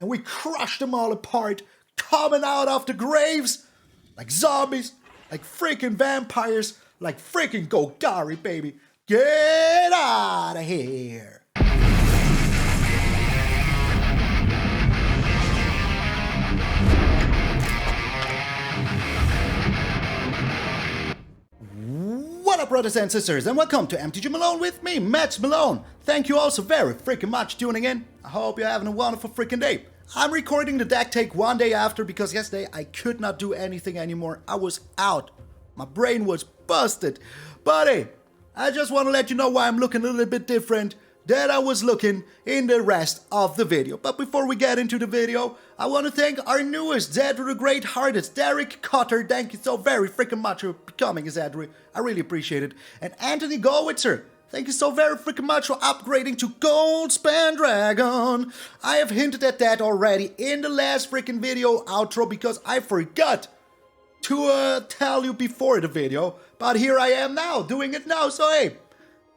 and we crush them all apart, coming out of the graves like zombies, like freaking vampires, like freaking Golgari, baby. Get out of here. What up, brothers and sisters, and welcome to MTG Malone with me, MtgA Malone. Thank you all so very freaking much tuning in. I hope you're having a wonderful freaking day. I'm recording the deck take one day after because yesterday I could not do anything anymore. I was out. My brain was busted. But hey, I just want to let you know why I'm looking a little bit different than I was looking in the rest of the video. But before we get into the video, I want to thank our newest Xander the Great-Hearted, Derek Cotter. Thank you so very freaking much for becoming a Xander. I really appreciate it. And Anthony Gowitzer, thank you so very freaking much for upgrading to Goldspan Dragon. I have hinted at that already in the last freaking video outro because I forgot to tell you before the video. But here I am now, doing it now, so hey.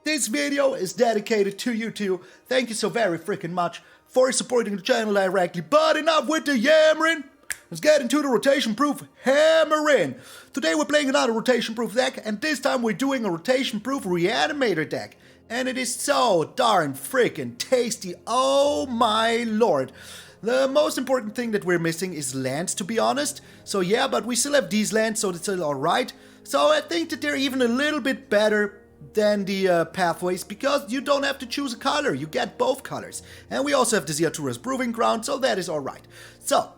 This video is dedicated to you two. Thank you so very freaking much for supporting the channel directly. But enough with the yammering. Let's get into the rotation proof hammering. Today we're playing another rotation proof deck, and this time we're doing a rotation proof Reanimator deck. And it is so darn freaking tasty. Oh my lord. The most important thing that we're missing is lands, to be honest. So yeah, but we still have these lands, so it's still alright. So I think that they're even a little bit better than the pathways, because you don't have to choose a color, you get both colors. And we also have the Ziatora's Proving Ground, so that is alright. So,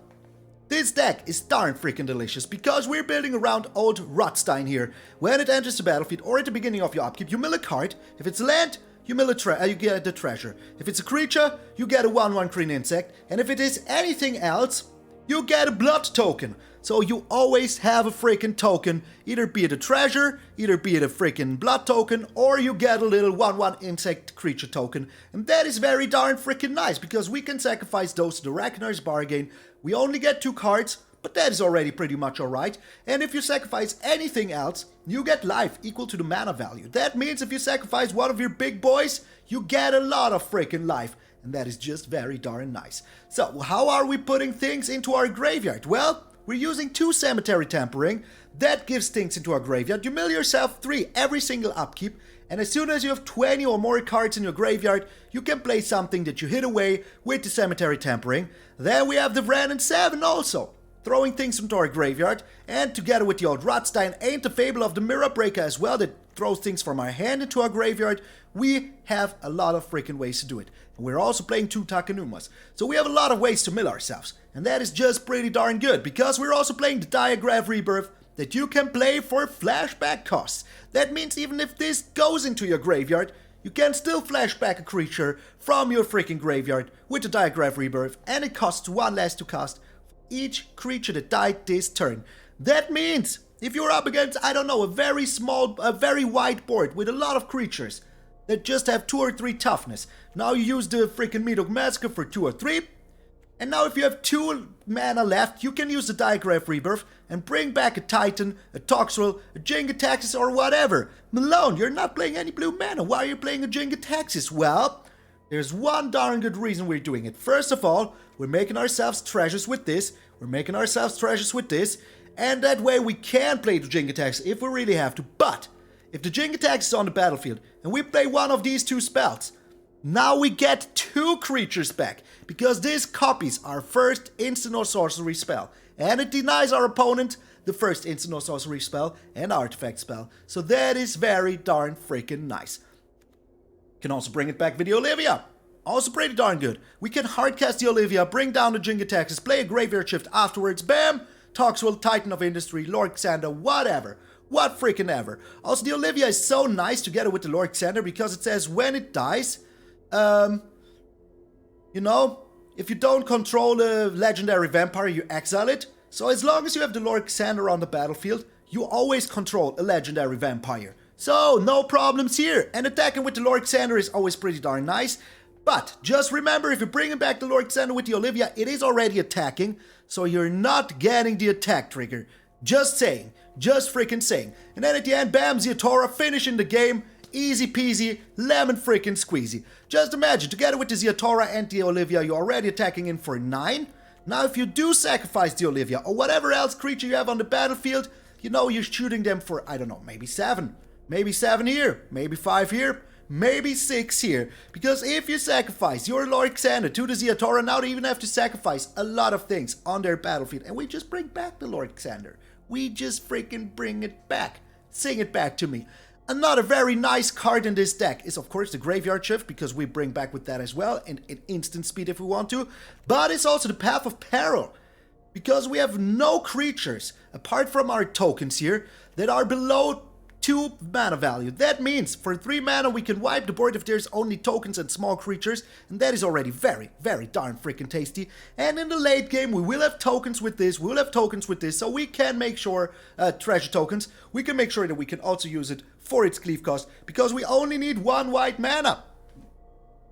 this deck is darn freaking delicious, because we're building around Old Rutstein here. When it enters the battlefield, or at the beginning of your upkeep, you mill a card. If it's land, you mill you get the treasure. If it's a creature, you get a 1/1 green insect. And if it is anything else, you get a blood token. So you always have a freaking token, either be it a treasure, either be it a freaking blood token, or you get a little 1/1 insect creature token. And that is very darn freaking nice, because we can sacrifice those to the Reckoner's Bargain. We only get 2 cards, but that is already pretty much alright. And if you sacrifice anything else, you get life equal to the mana value. That means if you sacrifice one of your big boys, you get a lot of freaking life. And that is just very darn nice. So, how are we putting things into our graveyard? Well, we're using 2 Cemetery Tampering. That gives things into our graveyard. You mill yourself 3 every single upkeep. And as soon as you have 20 or more cards in your graveyard, you can play something that you hid away with the Cemetery Tampering. Then we have the Wrenn and Seven also, throwing things into our graveyard. And together with the Old Rutstein and the Fable of the Mirror Breaker as well, that throws things from our hand into our graveyard, we have a lot of freaking ways to do it. And we're also playing 2 Takenumas. So we have a lot of ways to mill ourselves. And that is just pretty darn good, because we're also playing the Diregraf Rebirth that you can play for flashback costs. That means even if this goes into your graveyard, you can still flashback a creature from your freaking graveyard with the Diregraf Rebirth, and it costs 1 less to cast each creature that died this turn. That means if you're up against, I don't know, a very wide board with a lot of creatures that just have 2 or 3 toughness. Now you use the freaking Meathook Massacre for 2 or 3. And now if you have 2 mana left, you can use the Diregraf Rebirth and bring back a Titan, a Toxrill, a Jin-Gitaxias, or whatever. Malone, you're not playing any blue mana. Why are you playing a Jin-Gitaxias? Well, there's one darn good reason we're doing it. First of all, we're making ourselves treasures with this. And that way we can play the Jin-Gitaxias if we really have to. But if the Jin-Gitaxias is on the battlefield and we play one of these 2 spells, now we get 2 creatures back, because this copies our first instant or sorcery spell, and it denies our opponent the first instant or sorcery spell and artifact spell. So that is very darn freaking nice. Can also bring it back with the Olivia. Also pretty darn good. We can hardcast the Olivia, bring down the Jin-Gitaxias, play a Graveyard Shift afterwards, bam! Toxrill, Titan of Industry, Lord Xander, whatever. What freaking ever. Also, the Olivia is so nice together with the Lord Xander, because it says when it dies, you know, if you don't control a legendary vampire, you exile it. So as long as you have the Lord Xander on the battlefield, you always control a legendary vampire. So, no problems here. And attacking with the Lord Xander is always pretty darn nice. But just remember, if you're bringing back the Lord Xander with the Olivia, it is already attacking. So you're not getting the attack trigger. Just saying. Just freaking saying. And then at the end, bam, Ziatora finishing the game Easy peasy, lemon freaking squeezy. Just imagine, together with the Ziatora and the Olivia, you're already attacking in for 9. Now if you do sacrifice the Olivia, or whatever else creature you have on the battlefield, you know you're shooting them for, I don't know, maybe 7. Maybe 7 here, maybe 5 here, maybe 6 here. Because if you sacrifice your Lord Xander to the Ziatora, now they even have to sacrifice a lot of things on their battlefield. And we just bring back the Lord Xander. We just freaking bring it back. Sing it back to me. Another very nice card in this deck is of course the Graveyard Shift, because we bring back with that as well, and instant speed if we want to. But it's also the Path of Peril, because we have no creatures, apart from our tokens here, that are below 2 mana value. That means for 3 mana we can wipe the board if there's only tokens and small creatures, and that is already very, very darn freaking tasty. And in the late game we will have tokens with this, so we can make sure, treasure tokens, we can make sure that we can also use it for its cleave cost, because we only need 1 white mana.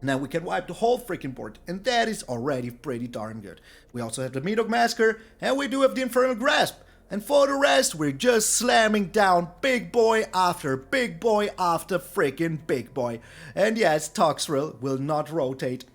Now we can wipe the whole freaking board, and that is already pretty darn good. We also have the Meathook Massacre, and we do have the Infernal Grasp. And for the rest, we're just slamming down big boy after freaking big boy. And yes, Toxrill will not rotate.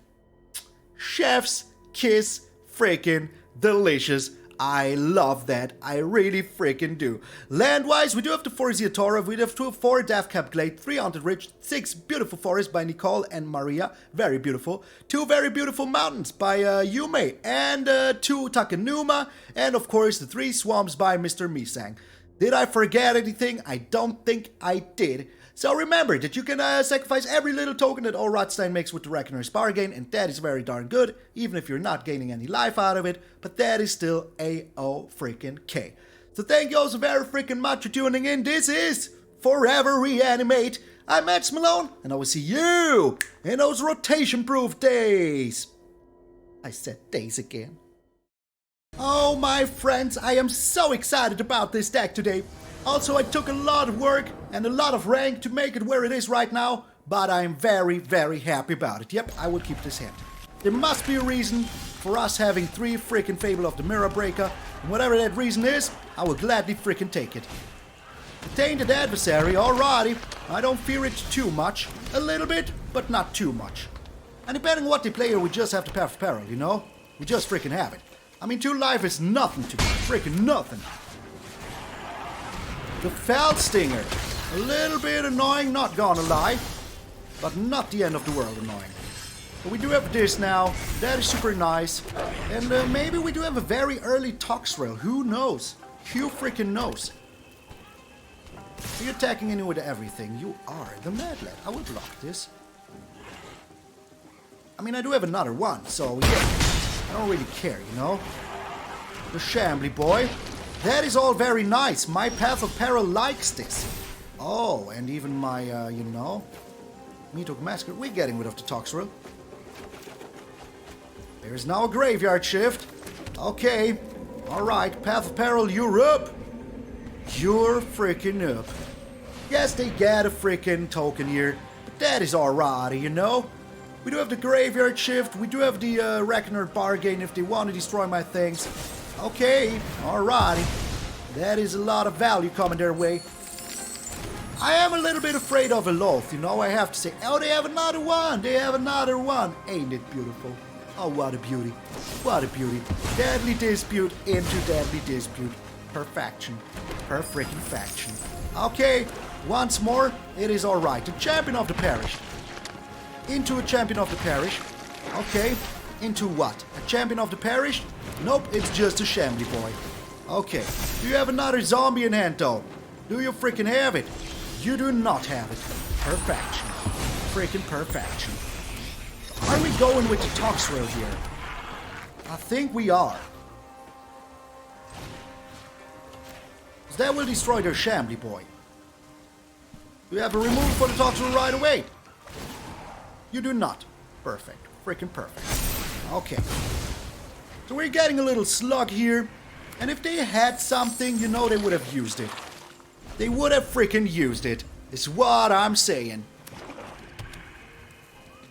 Chef's kiss, freaking delicious. I love that. I really freaking do. Land-wise, we do have the 4 Ziatora, we have 4 Deathcap Glade, 3 Haunted Ridge, 6 beautiful forests by Nicole and Maria, very beautiful. 2 very beautiful mountains by Yume, and 2 Takenuma, and of course the 3 swamps by Mr. Misang. Did I forget anything? I don't think I did. So remember that you can sacrifice every little token that Old Rutstein makes with the Reckoner's Bargain, and that is very darn good, even if you're not gaining any life out of it, but that is still A-O-freaking-K. So thank you all so very freaking much for tuning in. This is Forever Reanimate. I'm MtgA Malone, and I will see you in those rotation-proof days. I said days again. Oh my friends, I am so excited about this deck today. Also, I took a lot of work and a lot of rank to make it where it is right now, but I'm very, very happy about it. Yep, I will keep this hand. There must be a reason for us having 3 freaking Fable of the Mirror Breaker, and whatever that reason is, I will gladly freaking take it. The Tainted Adversary, alrighty. I don't fear it too much. A little bit, but not too much. And depending on what they play here, we just have the Path of Peril, you know? We just freaking have it. I mean, 2 life is nothing to me. Freaking nothing. The Fell Stinger. A little bit annoying, not gonna lie. But not the end of the world annoying. But we do have this now. That is super nice. And maybe we do have a very early Toxrill. Who knows? Who freaking knows? Are you attacking in with everything? You are. The Mad Lad. I will block this. I mean, I do have another one, so yeah. I don't really care, you know? The Shambly boy. That is all very nice. My Path of Peril likes this. Oh, and even my, you know, Meathook Massacre. We're getting rid of the Toxrill. There's now a Graveyard Shift. Okay. Alright, Path of Peril, you're up. You're freaking up. Yes, they get a freaking token here, but that is alright, you know? We do have the Graveyard Shift. We do have the Reckoner Bargain if they want to destroy my things. Okay, alrighty. That is a lot of value coming their way. I am a little bit afraid of a loaf, you know, I have to say. Oh, they have another one! They have another one! Ain't it beautiful? Oh, what a beauty. What a beauty. Deadly Dispute into Deadly Dispute. Perfection. Per-freaking faction. Okay, once more, it is alright. The Champion of the Parish. Into a Champion of the Parish. Okay, into what? A Champion of the Parish? Nope, it's just a Shambly boy. Okay, do you have another zombie in hand though? Do you freaking have it? You do not have it. Perfection. Freaking perfection. Are we going with the Toxrill here? I think we are. That will destroy their Shambly boy. Do you have a removal for the Toxrill right away? You do not. Perfect. Freaking perfect. Okay. So we're getting a little slug here. And if they had something, you know they would have used it. They would have freaking used it. Is what I'm saying.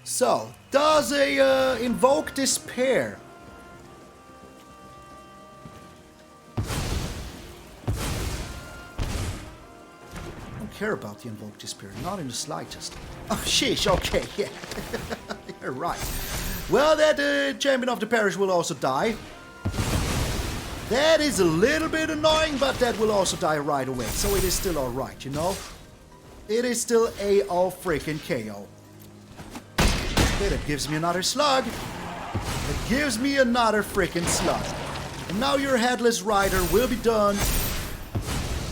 So, does a Invoke Despair? care about the Invoked Spirit, not in the slightest. Oh, sheesh, okay, yeah. You're right. Well, that Champion of the Parish will also die. That is a little bit annoying, but that will also die right away. So it is still alright, you know? It is still AO freaking KO. Okay, that gives me another slug. That gives me another freaking slug. And now your Headless Rider will be done.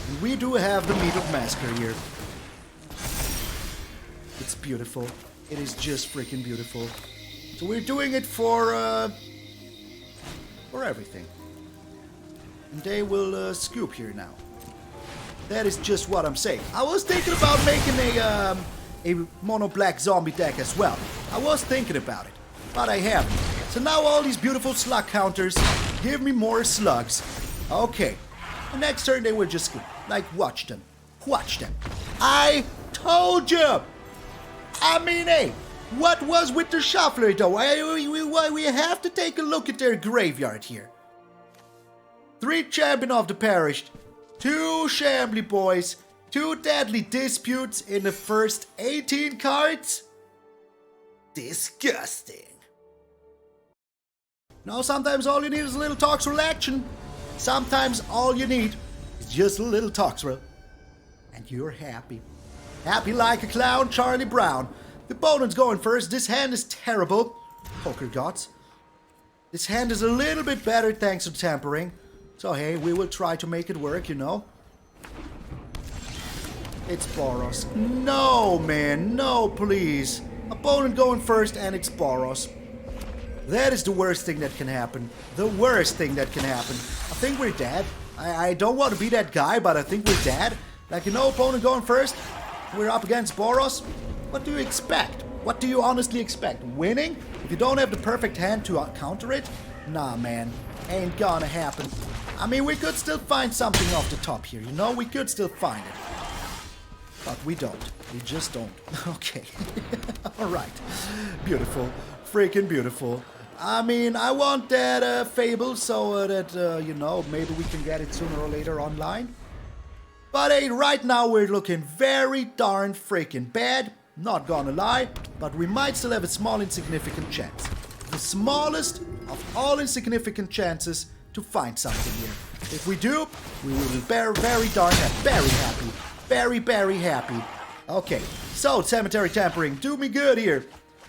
And we do have the Meathook Massacre here. It's beautiful. It is just freaking beautiful. So we're doing it for everything. And they will scoop here now. That is just what I'm saying. I was thinking about making a mono black zombie deck as well. I was thinking about it, but I haven't. So now all these beautiful slug counters give me more slugs. Okay. The next turn they will just scoop. Like, watch them. Watch them. I told you! I mean, hey, what was with the shuffler though? We have to take a look at their graveyard here. 3 Champion of the Parish, 2 Shambly Boys, 2 Deadly Disputes in the first 18 cards? Disgusting. Now sometimes all you need is a little Toxrill action. Sometimes all you need is just a little Toxrill. And you're happy. Happy like a clown, Charlie Brown. The opponent's going first. This hand is terrible. Poker Gods. This hand is a little bit better thanks to Tampering. So hey, we will try to make it work, you know. It's Boros. No, man. No, please. Opponent going first and it's Boros. That is the worst thing that can happen. The worst thing that can happen. I think we're dead. I don't want to be that guy, but I think we're dead. Like, you know, opponent going first. We're up against Boros. What do you expect? What do you honestly expect? Winning? If you don't have the perfect hand to counter it? Nah, man. Ain't gonna happen. I mean, we could still find something off the top here, you know? We could still find it. But we don't. We just don't. Okay. Alright. Beautiful. Freaking beautiful. I mean, I want that Fable so that, you know, maybe we can get it sooner or later online. But hey, right now we're looking very darn freaking bad. Not gonna lie. But we might still have a small insignificant chance. The smallest of all insignificant chances to find something here. If we do, we will be very darn happy. Very happy. Very happy. Okay, so Cemetery Tampering, do me good here.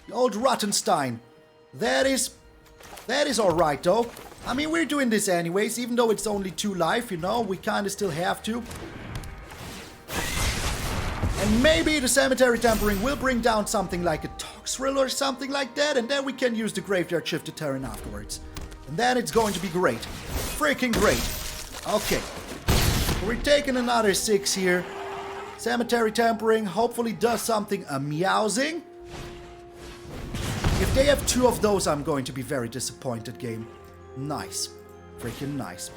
The Old Rutstein. That is alright though. I mean, we're doing this anyways, even though it's only 2 life, you know, we kinda still have to. And maybe the Cemetery Tampering will bring down something like a Toxrill or something like that, and then we can use the Graveyard Shift to Tyrant afterwards. And then it's going to be great. Freaking great. Okay. We're taking another 6 here. Cemetery Tampering hopefully does something amusing. If they have 2 of those, I'm going to be very disappointed, game. Nice. Freaking nice.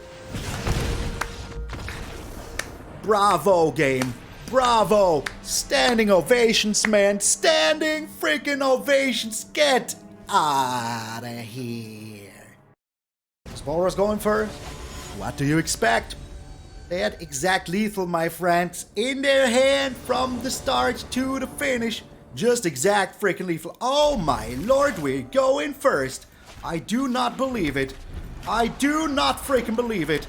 Bravo, game. Bravo. Standing ovations, man. Standing freaking ovations. Get out of here. Boros going first. What do you expect? They had exact lethal, my friends, in their hand from the start to the finish. Just exact freaking lethal. Oh my lord, we're going first. I do not believe it. I do not freaking believe it.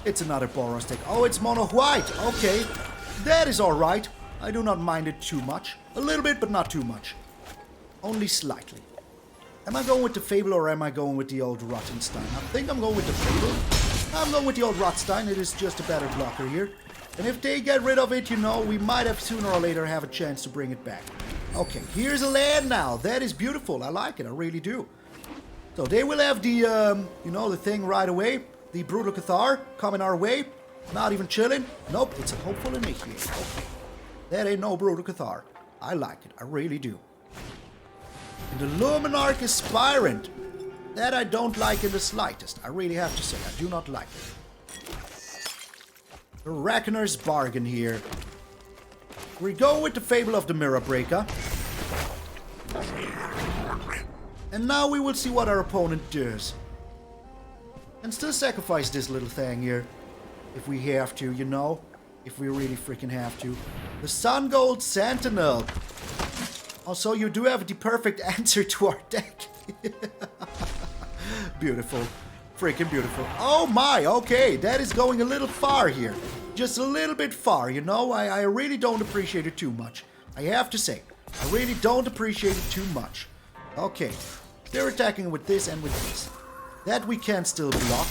It's another Boros deck. Oh, it's mono white. Okay, that is alright. I do not mind it too much. A little bit, but not too much. Only slightly. Am I going with the Fable or am I going with the Old Rutstein? I think I'm going with the Fable. I'm going with the Old Rutstein. It is just a better blocker here. And if they get rid of it, you know, we might have sooner or later have a chance to bring it back. Okay, here's a land now. That is beautiful. I like it. I really do. So they will have the, you know, the thing right away. The Brutal Cathar coming our way. Not even chilling. Nope, it's a Hopeful Initiate. Okay. That ain't no Brutal Cathar. I like it. I really do. And the Luminarch Aspirant. That I don't like in the slightest. I really have to say, I do not like it. The Reckoner's Bargain here. We go with the Fable of the Mirror Breaker. And now we will see what our opponent does. And still sacrifice this little thing here. If we have to, you know. If we really freaking have to. The Sun Gold Sentinel. Also, you do have the perfect answer to our deck. Beautiful. Freaking beautiful. Oh my, okay. That is going a little far here. Just a little bit far, you know? I really don't appreciate it too much. I have to say. I really don't appreciate it too much. Okay. They're attacking with this and with this. That we can still block.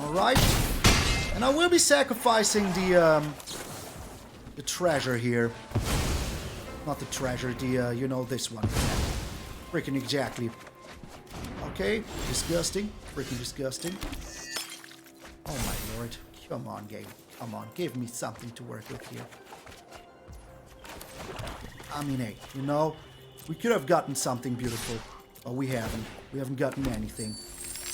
Alright. And I will be sacrificing the treasure here. Not the treasure, you know, this one. Freaking exactly. Okay, disgusting. Freaking disgusting. Oh my lord. Come on, game. Come on, give me something to work with here. I mean, hey, you know, we could have gotten something beautiful. Oh, we haven't. We haven't gotten anything.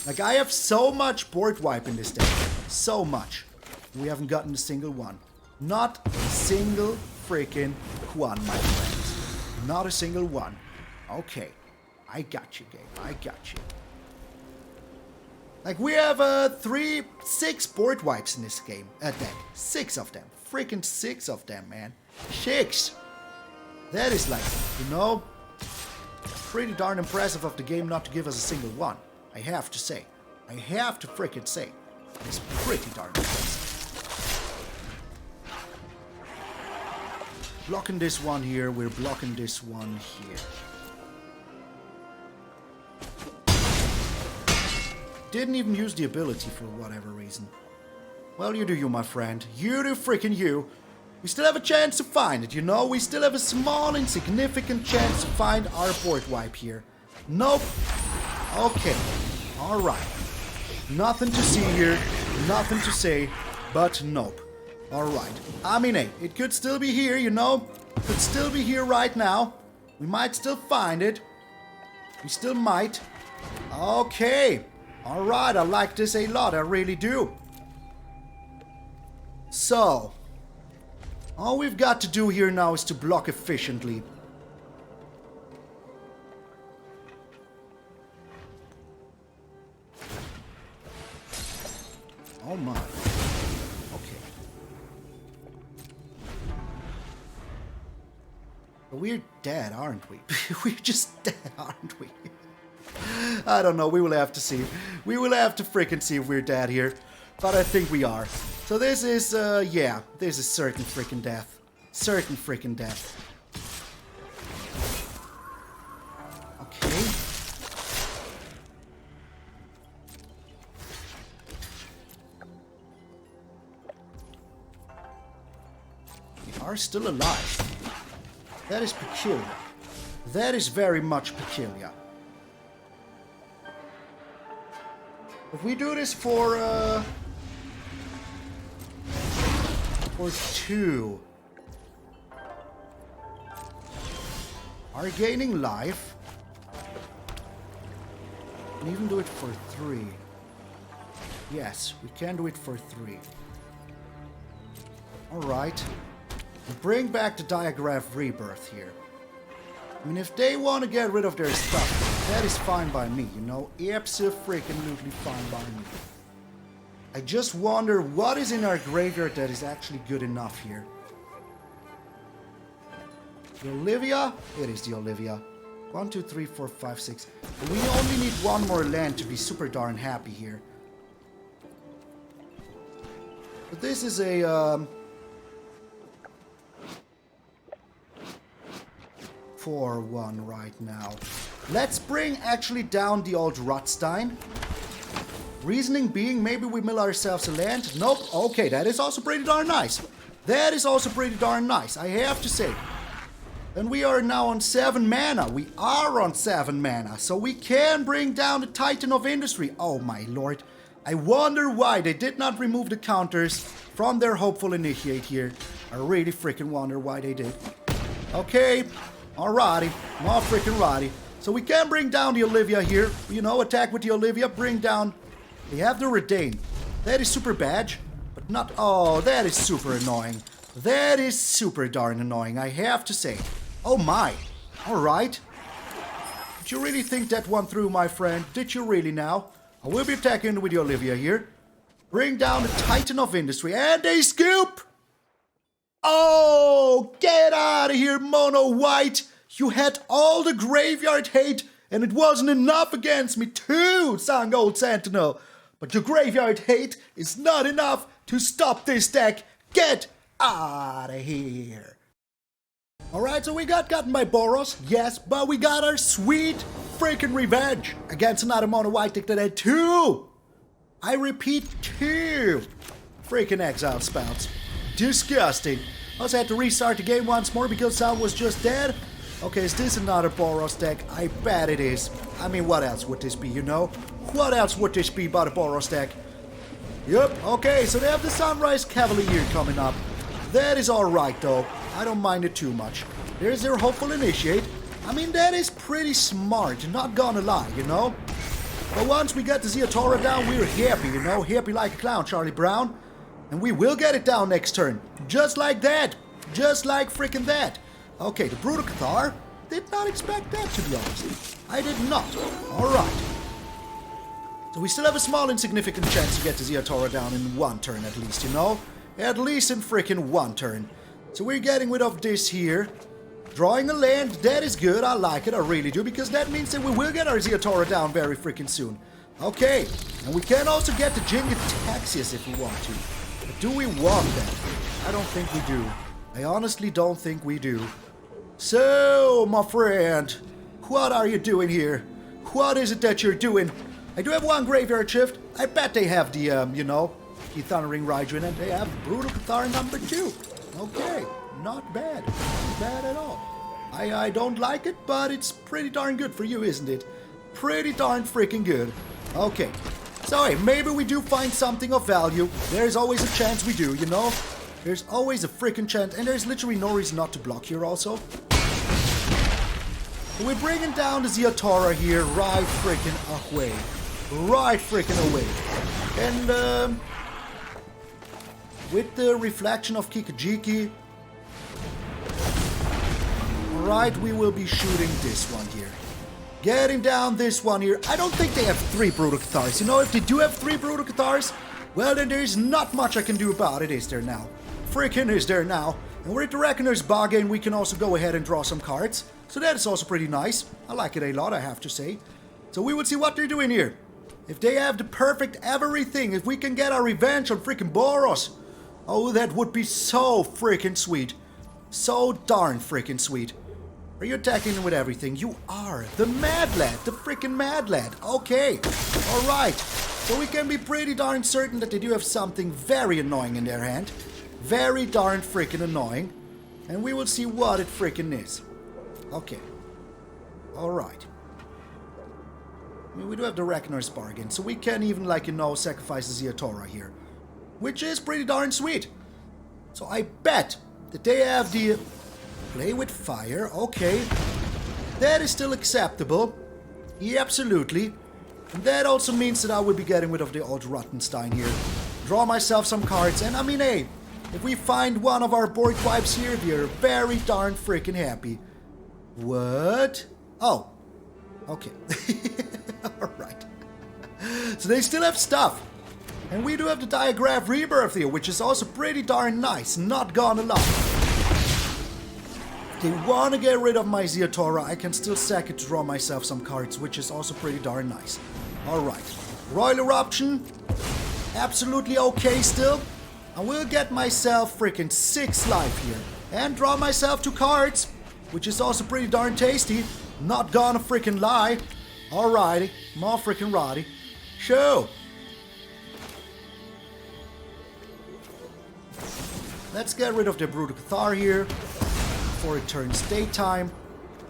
Like, I have so much board wipe in this deck. So much. We haven't gotten a single one. Not a single freaking one, my friends. Not a single one. Okay. I got you, game. I got you. Like, we have 6 board wipes in this game. Deck. 6 of them. Freaking 6 of them, man. 6. That is like, you know, pretty darn impressive of the game not to give us a single one. I have to say. I have to freaking say. It's pretty darn impressive. Blocking this one here. We're blocking this one here. Didn't even use the ability for whatever reason. Well, you do you, my friend. You do freaking you. We still have a chance to find it, you know? We still have a small, insignificant chance to find our board wipe here. Nope. Okay. Alright. Nothing to see here. Nothing to say. But nope. Alright. I mean, hey, it could still be here, you know? Could still be here right now. We might still find it. We still might. Okay. Alright, I like this a lot. I really do. So, all we've got to do here now is to block efficiently. Oh my. Okay. But we're dead, aren't we? We're just dead, aren't we? I don't know, we will have to see. We will have to freaking see if we're dead here. But I think we are. So this is, yeah, this is certain freaking death. Certain freaking death. Okay. We are still alive. That is peculiar. That is very much peculiar. If we do this for 2, are gaining life, and even do it for 3. Yes, we can do it for 3. Alright. Bring back the Diregraf Rebirth here. I mean, if they want to get rid of their stuff, that is fine by me, you know? Absolutely fine by me. I just wonder what is in our graveyard that is actually good enough here. The Olivia? It is the Olivia. 1, 2, 3, 4, 5, 6. We only need one more land to be super darn happy here. But this is a 4-1 right now. Let's bring actually down the Old Rutstein. Reasoning being, maybe we mill ourselves a land. Nope. Okay, that is also pretty darn nice. That is also pretty darn nice, I have to say. And we are now on 7 mana. We are on 7 mana. So we can bring down the Titan of Industry. Oh my lord. I wonder why they did not remove the counters from their hopeful initiate here. I really freaking wonder why they did. Okay. Alrighty. More freaking righty. So we can bring down the Olivia here. You know, attack with the Olivia. Bring down. They have the Redain. That is super bad. But not. Oh, that is super annoying. That is super darn annoying, I have to say. Oh my. Alright. Did you really think that one through, my friend? Did you really now? I will be attacking with the Olivia here. Bring down the Titan of Industry, and they scoop! Oh, get out of here, Mono White! You had all the graveyard hate, and it wasn't enough against me too, sang Old Sentinel. But your graveyard hate is not enough to stop this deck. Get out of here. Alright, so we got gotten by Boros, yes, but we got our sweet freaking revenge against another Mono White deck that had 2. I repeat, 2 freaking exile spells. Disgusting. Also had to restart the game once more because Sal was just dead. Okay, is this another Boros deck? I bet it is. I mean, what else would this be, you know? What else would this be but a Boros deck? Yep, okay, so they have the Sunrise Cavalier coming up. That is alright though. I don't mind it too much. There's their Hopeful Initiate. I mean, that is pretty smart, not gonna lie, you know? But once we get the Ziatora down, we're happy, you know? Happy like a clown, Charlie Brown. And we will get it down next turn. Just like that. Just like freaking that. Okay, the Brutal Cathar. Did not expect that, to be honest. I did not. Alright. So we still have a small insignificant chance to get the Ziatora down in 1 turn at least, you know? At least in freaking 1 turn. So we're getting rid of this here. Drawing a land, that is good. I like it, I really do, because that means that we will get our Ziatora down very freaking soon. Okay, and we can also get the Jin-Gitaxias if we want to. But do we want that? I don't think we do. I honestly don't think we do. So, my friend, what are you doing here? What is it that you're doing? I do have 1 Graveyard Shift. I bet they have the, you know, the Thundering Raiju, and they have Brutal Cathar number 2. Okay, not bad. Not bad at all. I don't like it, but it's pretty darn good for you, isn't it? Pretty darn freaking good. Okay. So, hey, maybe we do find something of value. There's always a chance we do, you know? There's always a freaking chance, and there's literally no reason not to block here also. We're bringing down the Ziatora here right freaking away. Right freaking away. And, with the Reflection of Kikajiki, alright, we will be shooting this one here. Getting down this one here. I don't think they have 3 Brutal Cathars. You know, if they do have 3 Brutal Cathars, well, then there's not much I can do about it, is there now? Freaking is there now. And with the Reckoner's Bargain, we can also go ahead and draw some cards. So that is also pretty nice. I like it a lot, I have to say. So we will see what they're doing here. If they have the perfect everything, if we can get our revenge on freaking Boros, oh, that would be so freaking sweet. So darn freaking sweet. Are you attacking with everything? You are. The Mad Lad. The freaking Mad Lad. Okay. Alright. So we can be pretty darn certain that they do have something very annoying in their hand. Very darn freaking annoying. And we will see what it freaking is. Okay. Alright. I mean, we do have the Reckoner's Bargain, so we can even, like, you know, sacrifice the Ziatora here. Which is pretty darn sweet. So I bet that they have the Play with Fire. Okay. That is still acceptable. Yeah, absolutely. And that also means that I will be getting rid of the Old Rutstein here. Draw myself some cards, and I mean, hey, if we find one of our board wipes here, we are very darn freaking happy. What? Oh. Okay. Alright. So they still have stuff. And we do have the Diregraf Rebirth here, which is also pretty darn nice, not gonna lie. If they want to get rid of my Ziatora, I can still sack it to draw myself some cards, which is also pretty darn nice. Alright. Royal Eruption. Absolutely okay still. I will get myself freaking 6 life here. And draw myself 2 cards, which is also pretty darn tasty. Not gonna freaking lie. Alrighty. More freaking roddy. Show. Let's get rid of the Brutal Cathar here before it turns daytime.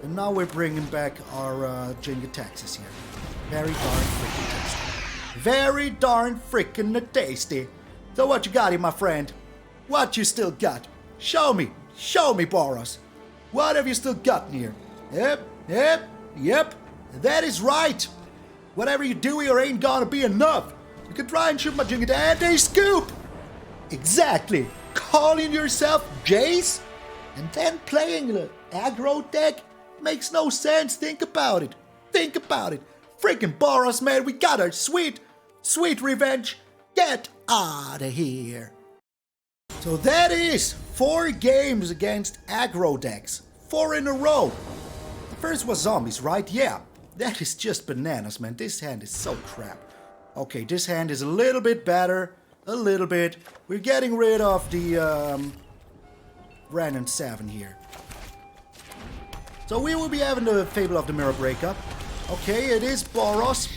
And now we're bringing back our Jin-Gitaxias here. Very darn freaking tasty. Very darn freaking tasty. So what you got here, my friend? What you still got? Show me. Show me, Boros. What have you still got here? Yep. That is right. Whatever you do here ain't gonna be enough. You can try and shoot my Jin-Gitaxias and they scoop. Exactly. Calling yourself Jace and then playing the aggro deck makes no sense. Think about it. Think about it. Freaking Boros, man. We got our sweet, sweet revenge. Get out of here. So that is 4 games against aggro decks. 4 in a row. The first was zombies, right? Yeah. That is just bananas, man. This hand is so crap. Okay, this hand is a little bit better. A little bit. We're getting rid of the Wrenn and Seven here. So we will be having the Fable of the Mirror breakup. Okay, it is Boros.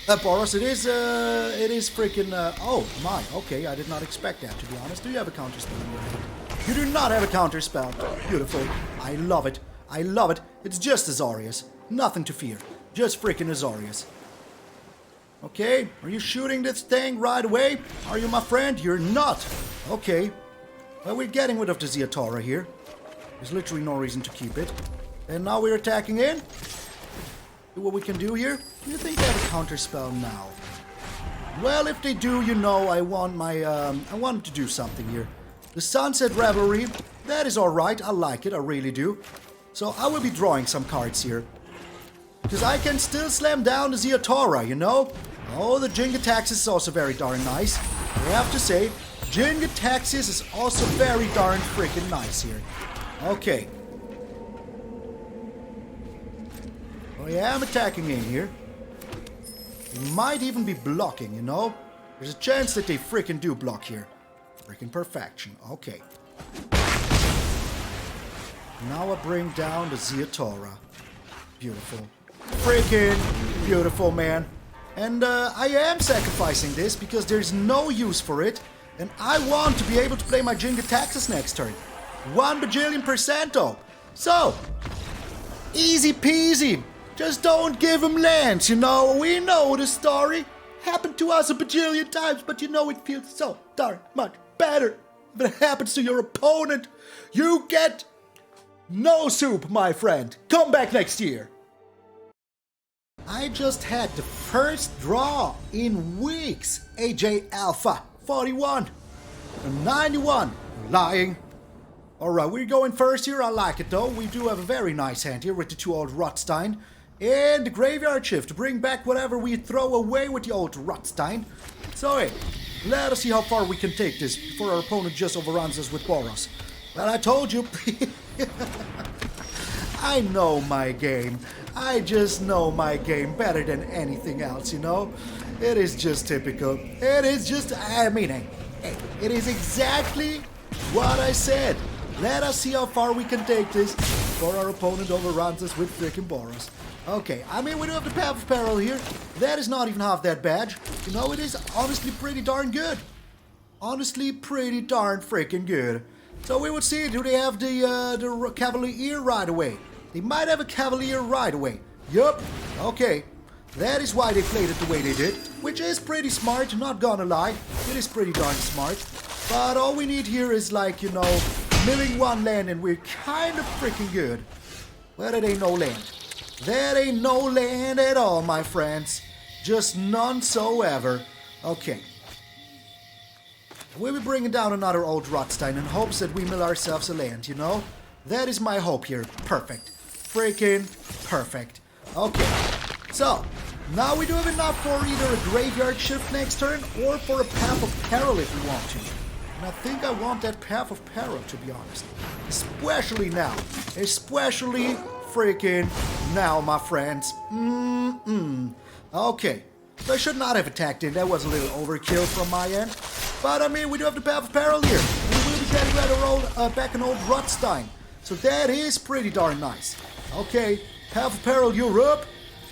Boros, it is freaking, oh my, okay, I did not expect that, to be honest. Do you have a counter spell in your hand? You do not have a counter spell. Beautiful. I love it. I love it. It's just Azorius. Nothing to fear. Just freaking Azorius. Okay, are you shooting this thing right away? Are you, my friend? You're not. Okay. Well, we're getting rid of the Ziatora here. There's literally no reason to keep it. And now we're attacking in. See what we can do here. Do you think they have a counter spell now? Well, if they do, you know, I want them to do something here. The Sunset Revelry, that is alright. I like it, I really do. So I will be drawing some cards here. Because I can still slam down the Ziatora, you know? Oh, the Jin-Gitaxias is also very darn nice. I have to say, Jin-Gitaxias is also very darn freaking nice here. Okay. I am attacking in here. They might even be blocking, you know? There's a chance that they freaking do block here. Freaking perfection. Okay. Now I bring down the Ziatora. Beautiful. Freaking beautiful, man. And I am sacrificing this because there's no use for it. And I want to be able to play my Jin-Gitaxias next turn. 1 bajillion% though. So, easy peasy. Just don't give him lands, you know. We know the story. Happened to us a bajillion times, but you know it feels so darn much better if it happens to your opponent. You get no soup, my friend. Come back next year. I just had the first draw in weeks. AJ Alpha 41 and 91. Lying. Alright, we're going first here. I like it though. We do have a very nice hand here with the 2 Old Rutstein. And the Graveyard Shift to bring back whatever we throw away with the Old Rutstein. So hey, let us see how far we can take this before our opponent just overruns us with Boros. Well, I told you. I know my game. I just know my game better than anything else, you know? It is just typical. It is just, I mean, hey, it is exactly what I said. Let us see how far we can take this before our opponent overruns us with freaking Boros. Okay, I mean, we do have the Path of Peril here. That is not even half that bad. You know, it is honestly pretty darn good. Honestly, pretty darn freaking good. So we would see, do they have the Cavalier right away? They might have a Cavalier right away. Yup. Okay. That is why they played it the way they did. Which is pretty smart, not gonna lie. It is pretty darn smart. But all we need here is like, you know, milling 1 land and we're kind of freaking good. Well, that ain't no land. That ain't no land at all, my friends. Just none so ever. Okay. We'll be bringing down another Old Rutstein in hopes that we mill ourselves a land, you know? That is my hope here. Perfect. Freaking perfect. Okay. So, now we do have enough for either a Graveyard Shift next turn or for a Path of Peril if we want to. And I think I want that Path of Peril, to be honest. Especially now. Especially freaking now, my friends. Okay. So I should not have attacked in. That was a little overkill from my end. But I mean, we do have the Path of Peril here. We will be getting back an Old Rutstein. So that is pretty darn nice. Okay. Path of Peril, you're up.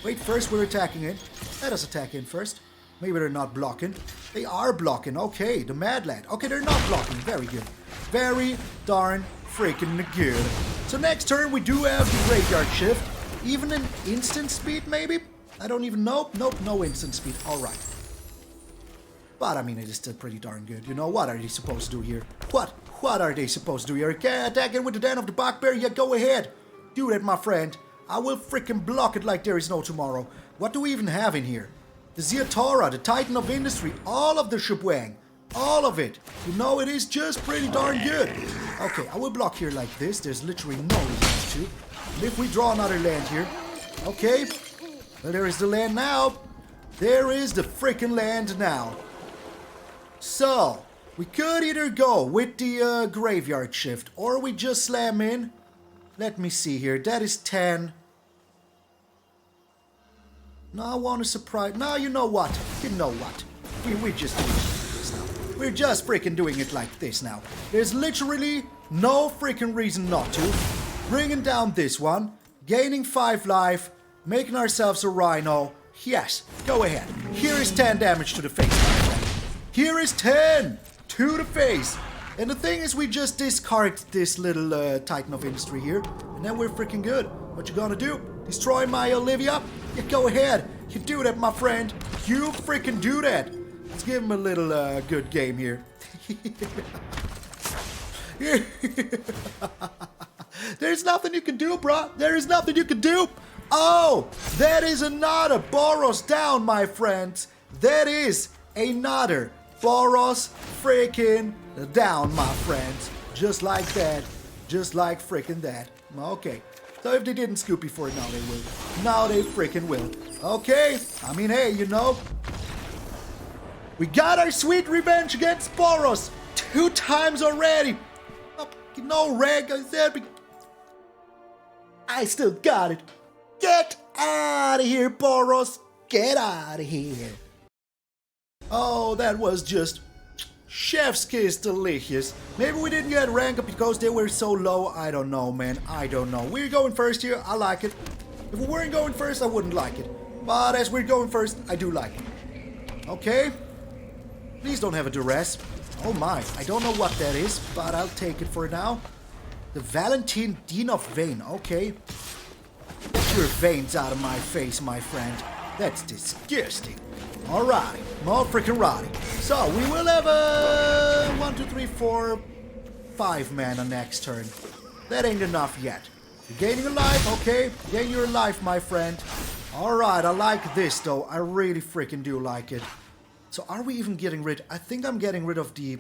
Wait, first we're attacking in. Let us attack in first. Maybe they're not blocking. They are blocking. Okay, the Mad Lad. Okay, they're not blocking. Very good. Very darn freaking good. So next turn we do have the Graveyard Shift. Even an instant speed, maybe? I don't even know. Nope, no instant speed. Alright. But I mean, it is still pretty darn good. You know, what are they supposed to do here? What are they supposed to do here? Okay, attack in with the Den of the Bugbear? Yeah, go ahead. Do that, my friend. I will freaking block it like there is no tomorrow. What do we even have in here? The Ziatora, the Titan of Industry, all of the shebang. All of it. You know, it is just pretty darn good. Okay, I will block here like this. There's literally no reason to. And if we draw another land here. Okay. Well, there is the land now. There is the freaking land now. So, we could either go with the graveyard shift, or we just slam in. Let me see here. That is 10. No, I want to surprise. No, you know what? You know what? We're just doing this now. We're just freaking doing it like this now. There's literally no freaking reason not to. Bringing down this one, gaining 5 life, making ourselves a rhino. Yes, go ahead. Here is 10 damage to the face, my friend. Here is 10 to the face. And the thing is, we just discard this little Titan of Industry here, and then we're freaking good. What you gonna do? Destroy my Olivia? Yeah, go ahead. You do that, my friend. You freaking do that. Let's give him a little good game here. There's nothing you can do, bro. There is nothing you can do. Oh, that is another Boros down, my friends. That is another Boros freaking down, my friends. Just like that. Just like freaking that. Okay. So if they didn't scoop before, now they will. Now they freaking will. Okay. I mean, hey, you know. We got our sweet revenge against Boros 2 times already. Oh, no reg, I said. I still got it. Get out of here, Boros. Get out of here. Oh, that was just chef's kiss delicious. Maybe we didn't get rank up because they were so low. I don't know, man. I don't know. We're going first here. I like it. If we weren't going first, I wouldn't like it. But as we're going first, I do like it. Okay. Please don't have a duress. Oh my. I don't know what that is, but I'll take it for now. The Valentine Dean of Vein. Okay. Get your veins out of my face, my friend. That's disgusting. Alrighty, more freaking righty. So, we will have a 1, 2, 3, 4, 5 mana next turn. That ain't enough yet. You're gaining a life, okay? Gain your life, my friend. Alright, I like this though. I really freaking do like it. So, are we even getting rid? I think I'm getting rid of the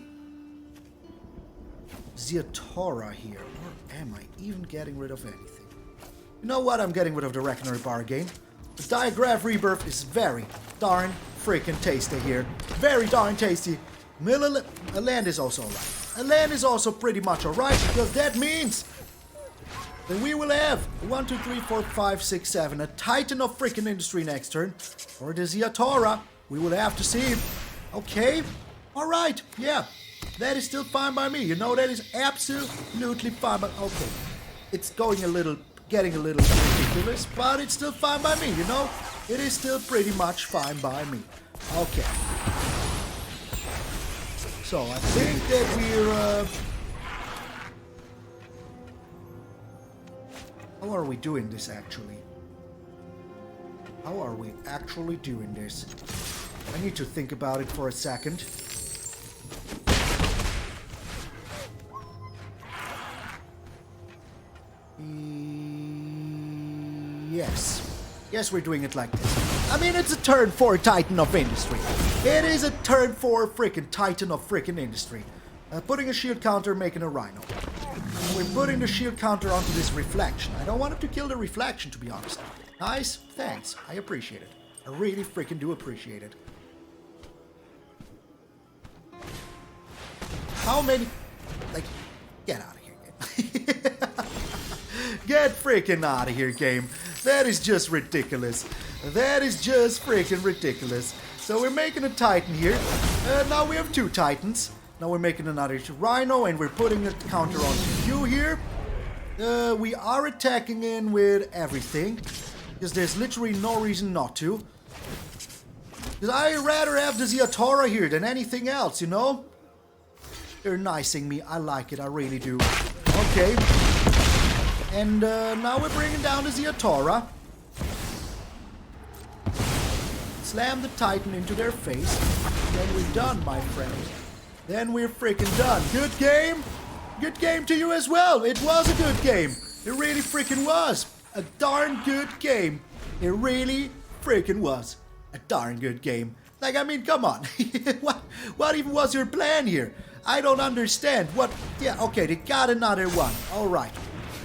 Ziatora here. Or am I even getting rid of anything? You know what? I'm getting rid of the Reckoner Bargain. The Diregraf Rebirth is very darn freaking tasty here. Very darn tasty. A land is also alright. A land is also pretty much alright, because that means that we will have 1, 2, 3, 4, 5, 6, 7. A Titan of freaking Industry next turn. Or the Ziatora. We will have to see. Okay. Alright. Yeah. That is still fine by me. You know, that is absolutely fine. But okay. It's getting a little ridiculous, but it's still fine by me, you know? It is still pretty much fine by me. Okay. So, I think that we're, how are we doing this, actually? How are we actually doing this? I need to think about it for a second. Yes. Yes, we're doing it like this. I mean, it's a turn 4 Titan of Industry. It is a turn 4 freaking Titan of freaking Industry. Putting a shield counter, making a rhino. And we're putting the shield counter onto this reflection. I don't want him to kill the reflection, to be honest. Nice. Thanks. I appreciate it. I really freaking do appreciate it. How many... Like, get out of here, game. Get freaking out of here, game. That is just ridiculous. That is just freaking ridiculous. So we're making a Titan here. Now we have 2 Titans. Now we're making another Rhino, and we're putting a counter on you here. We are attacking in with everything, because there's literally no reason not to. Because I'd rather have the Ziatora here than anything else, you know? They're nicing me. I like it. I really do. Okay. And now we're bringing down the Ziatora. Slam the Titan into their face. Then we're done, my friend. Then we're freaking done. Good game. Good game to you as well. It was a good game. It really freaking was. A darn good game. It really freaking was. A darn good game. Like, I mean, come on. What even was your plan here? I don't understand. What? Yeah, okay, they got another one. Alright.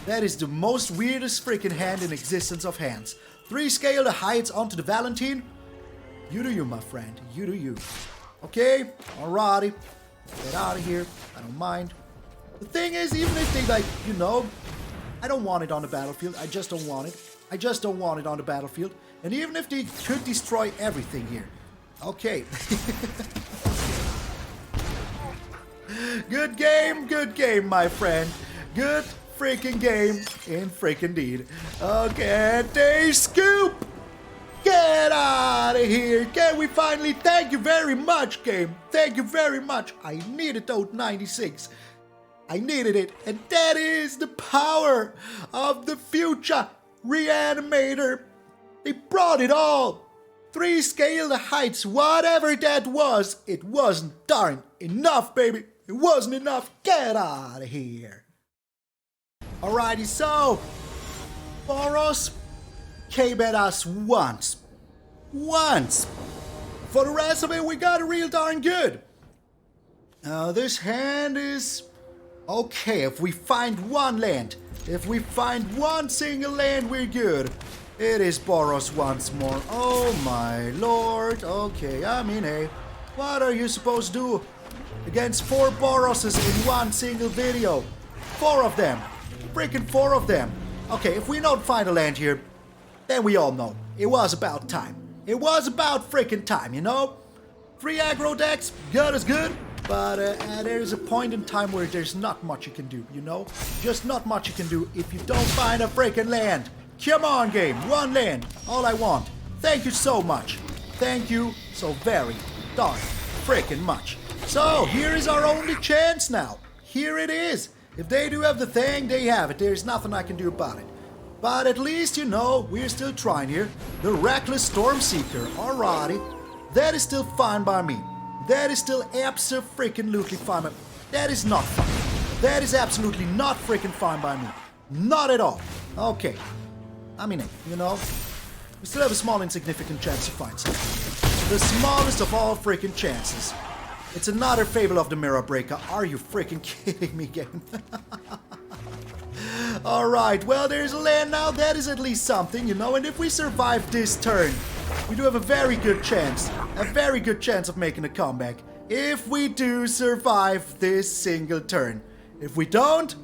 That is the most weirdest freaking hand in existence of hands. 3 scale the heights onto the Valentine. You do you, my friend. You do you. Okay, alrighty. Get out of here. I don't mind. The thing is, even if they, like, you know, I don't want it on the battlefield. I just don't want it. I just don't want it on the battlefield. And even if they could destroy everything here. Okay. Good game, my friend. Good freaking game, in freaking deed. Okay, they scoop! Get out of here! Can we finally? Thank you very much, game. Thank you very much. I needed those 96. I needed it, and that is the power of the future Reanimator. They brought it all. 3 scale the heights, whatever that was, it wasn't darn enough, baby. It wasn't enough. Get out of here. Alrighty, so Boros came at us once. For the rest of it, we got it real darn good. This hand is okay. If we find one land, if we find one single land, we're good. It is Boros once more. Oh my lord. Okay, I mean, hey, what are you supposed to do against 4 Boroses in one single video? 4 of them. Freaking 4 of them. Okay, if we don't find a land here, then we all know it was about time. It was about freaking time, you know? 3 aggro decks, good is good, but there's a point in time where there's not much you can do, you know? Just not much you can do if you don't find a freaking land. Come on, game, 1 land, all I want. Thank you so much. Thank you so very darn freaking much. So, here is our only chance now. Here it is. If they do have the thing, they have it. There's nothing I can do about it. But at least, you know, we're still trying here. The Reckless Stormseeker, alrighty. That is still fine by me. That is still abso-freaking-lutely fine by me. That is not fine. That is absolutely not freaking fine by me. Not at all. Okay. I mean, you know, we still have a small insignificant chance to find something. The smallest of all freaking chances. It's another Fable of the Mirror Breaker. Are you freaking kidding me, game? Alright, well, there's a land now. That is at least something, you know. And if we survive this turn, we do have a very good chance. A very good chance of making a comeback. If we do survive this single turn. If we don't,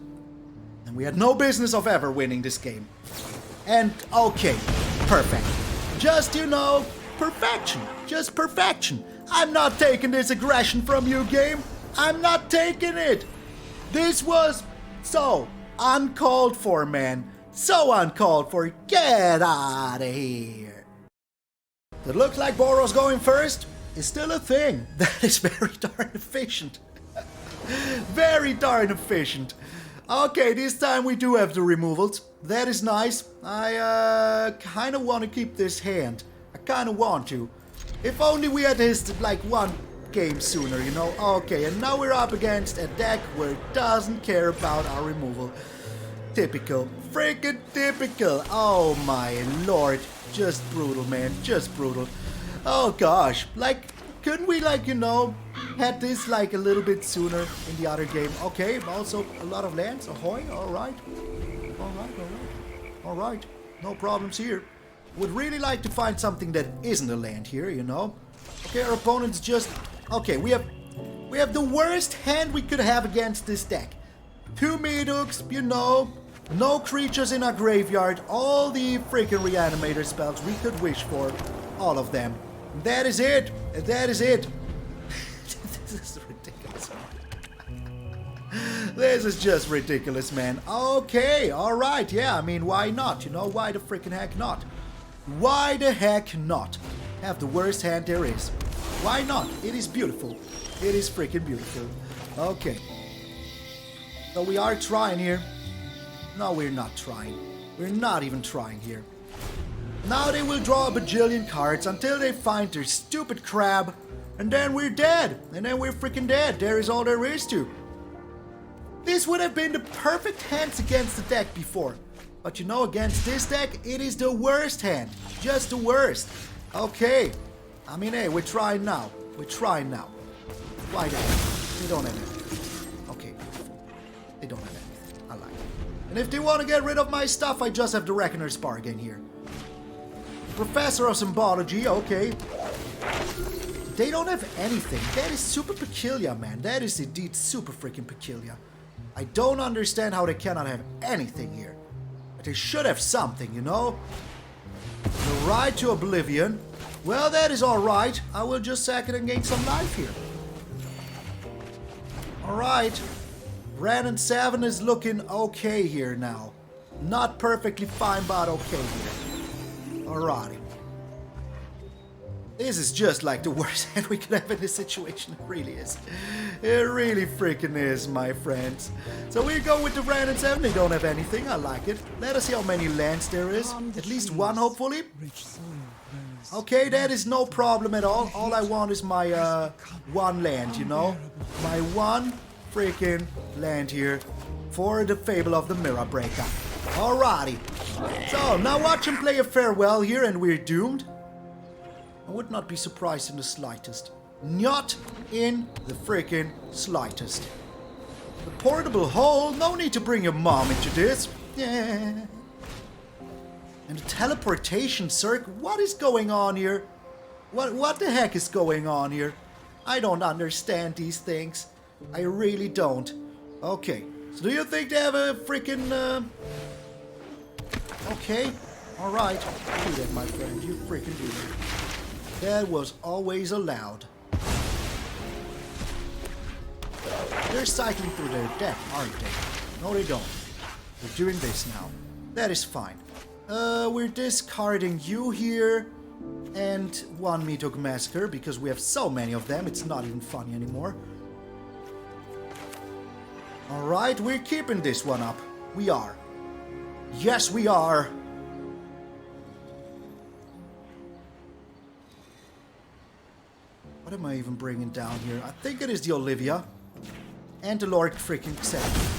then we had no business of ever winning this game. And, okay, perfect. Just, you know, perfection. Just perfection. I'm not taking this aggression from you, game. I'm not taking it. This was so uncalled for, man. So uncalled for. Get out of here. It looks like Boros going first is still a thing. That is very darn efficient. Very darn efficient. Okay, this time we do have the removals. That is nice. I kind of want to keep this hand. I kind of want to. If only we had his, like, 1 game sooner, you know? Okay, and now we're up against a deck where it doesn't care about our removal. Typical. Freaking typical. Oh my lord. Just brutal, man. Just brutal. Oh gosh. Like, couldn't we, like, you know, had this, like, a little bit sooner in the other game? Okay, also a lot of lands. Ahoy. Alright. Alright. No problems here. Would really like to find something that isn't a land here, you know. Okay, our opponent's just... Okay, we have the worst hand we could have against this deck. 2 Meathooks, you know. No creatures in our graveyard. All the freaking Reanimator spells we could wish for. All of them. That is it. That is it. This is ridiculous, man. This is just ridiculous, man. Okay, alright, yeah, I mean, why not? You know, why the freaking heck not? Why the heck not? Have the worst hand there is. Why not? It is beautiful. It is freaking beautiful. Okay. So we are trying here. No, we're not trying. We're not even trying here. Now they will draw a bajillion cards until they find their stupid crab. And then we're dead. And then we're freaking dead. There is all there is to. This would have been the perfect hands against the deck before. But you know, against this deck, it is the worst hand. Just the worst. Okay. I mean, hey, we're trying now. We're trying now. Why the heck? They don't have anything. Okay. They don't have anything. I like it. And if they want to get rid of my stuff, I just have the Reckoner's Bargain here. Professor of Symbology, okay. They don't have anything. That is super peculiar, man. That is indeed super freaking peculiar. I don't understand how they cannot have anything here. But they should have something, you know? The Ride to Oblivion. Well, that is alright. I will just sack it and gain some life here. Alright. Wrenn and Seven is looking okay here now. Not perfectly fine, but okay here. Alrighty. This is just like the worst hand we could have in this situation. It really is. It really freaking is, my friends. So we go with the Wrenn and Seven. They don't have anything. I like it. Let us see how many lands there is. At least one, hopefully. Okay, that is no problem at all. All I want is my one land, you know? My one freaking land here for the Fable of the Mire Breaker. Alrighty. So, now watch him play a farewell here and we're doomed. I would not be surprised in the slightest. Not in the freaking slightest. The portable hole, no need to bring your mom into this. Yeah. And the teleportation circ, what is going on here? What the heck is going on here? I don't understand these things. I really don't. Okay, so do you think they have a freaking... Okay, alright. Do that, my friend, you freaking do that. That was always allowed. They're cycling through their deck, aren't they? No, they don't. They're doing this now. That is fine. We're discarding you here. And one Meathook Massacre, because we have so many of them, it's not even funny anymore. Alright, we're keeping this one up. We are. Yes, we are. What am I even bringing down here? I think it is the Olivia. And the Lord freaking Xander.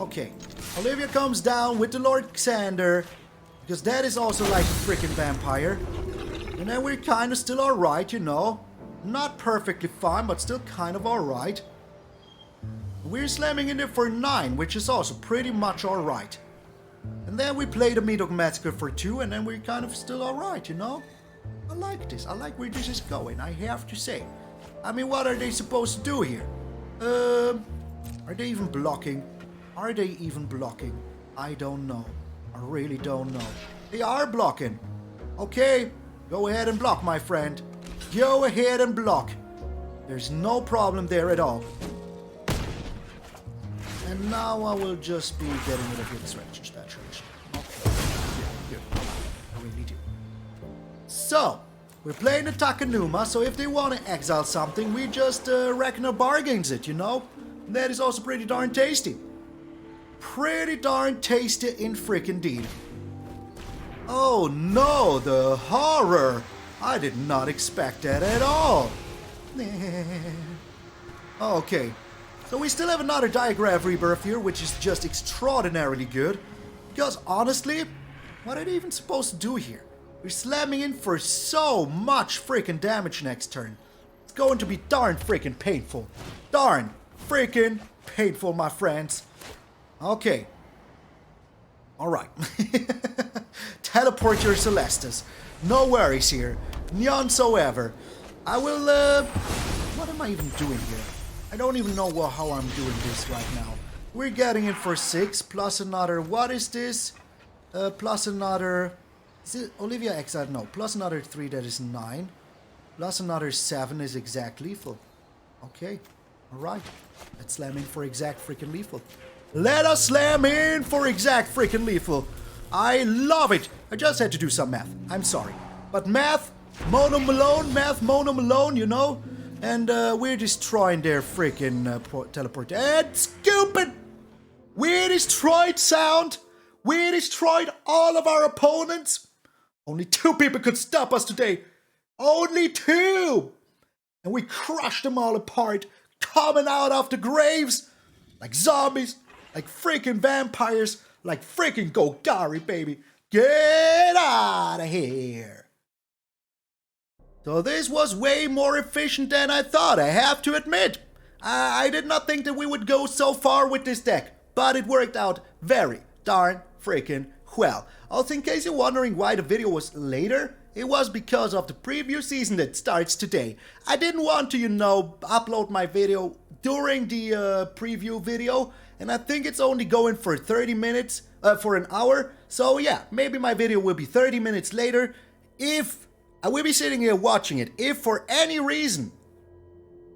Okay. Olivia comes down with the Lord Xander. Because that is also like a freaking vampire. And then we're kind of still alright, you know. Not perfectly fine, but still kind of alright. We're slamming in there for 9, which is also pretty much alright. And then we play the Meathook Massacre for 2, and then we're kind of still alright, you know. I like this. I like where this is going, I have to say. I mean, what are they supposed to do here? Are they even blocking? Are they even blocking? I don't know. I really don't know. They are blocking. Okay, go ahead and block, my friend. Go ahead and block. There's no problem there at all. And now I will just be getting rid of your stretches. Okay. Good. I really do. So, we're playing the Takenuma, so if they want to exile something, we just reckon our bargains it, you know? And that is also pretty darn tasty. Pretty darn tasty in frickin' deed. Oh no, the horror! I did not expect that at all. Okay, so we still have another Diregraf Rebirth here, which is just extraordinarily good. Because honestly, what are they even supposed to do here? We're slamming in for so much freaking damage next turn. It's going to be darn freaking painful. Darn freaking painful, my friends. Okay. Alright. Teleport your Celestis. No worries here. None so ever. I will, what am I even doing here? I don't even know how I'm doing this right now. We're getting in for 6, plus another, what is this? Plus another... Is it Olivia exiled? No. Plus another 3, that is 9. Plus another 7 is exact lethal. Okay. Alright. Let's slam in for exact freaking lethal. Let us slam in for exact freaking lethal. I love it. I just had to do some math. I'm sorry. But math, Mono Malone, you know? And we're destroying their freaking teleport. And stupid! We destroyed Sound. We destroyed all of our opponents. Only 2 people could stop us today. Only 2! And we crushed them all apart, coming out of the graves like zombies, like freaking vampires, like freaking Golgari, baby. Get out of here. So this was way more efficient than I thought, I have to admit. I did not think that we would go so far with this deck, but it worked out very darn freaking Well, also in case you're wondering why the video was later, it was because of the preview season that starts today. I didn't want to, upload my video during the preview video, and I think it's only going for 30 minutes, for an hour. So yeah, maybe my video will be 30 minutes later. If I will be sitting here watching it, if for any reason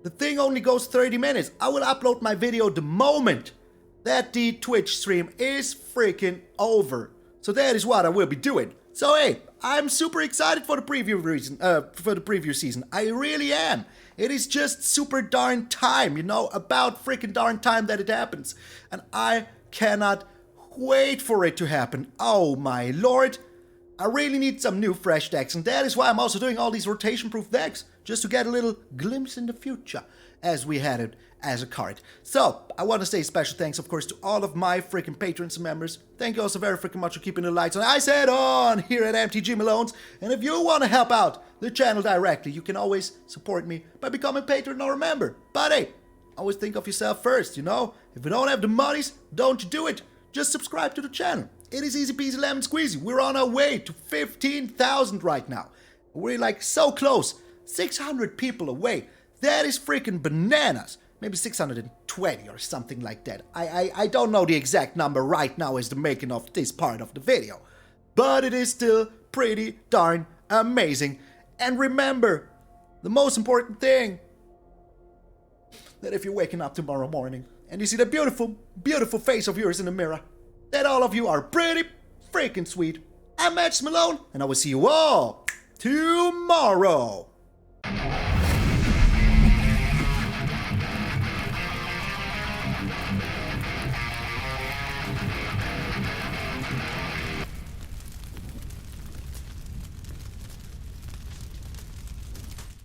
the thing only goes 30 minutes, I will upload my video the moment that the Twitch stream is freaking over. So that is what I will be doing. So hey, I'm super excited for the preview season. I really am. It is just super darn time, about freaking darn time that it happens. And I cannot wait for it to happen. Oh my lord. I really need some new fresh decks, and that is why I'm also doing all these rotation-proof decks, just to get a little glimpse in the future, as we had it as a card. So, I want to say special thanks, of course, to all of my freaking patrons and members. Thank you all so very freaking much for keeping the lights on. I said on here at MTG Malone's, and if you want to help out the channel directly, you can always support me by becoming a patron or a member. But hey, always think of yourself first, If you don't have the monies, don't do it. Just subscribe to the channel. It is easy peasy lemon squeezy. We're on our way to 15,000 right now. We're like so close. 600 people away. That is freaking bananas. Maybe 620 or something like that. I don't know the exact number right now as the making of this part of the video. But it is still pretty darn amazing. And remember, the most important thing, that if you're waking up tomorrow morning and you see the beautiful, beautiful face of yours in the mirror, that all of you are pretty freaking sweet. I'm MtgA Malone, and I will see you all tomorrow.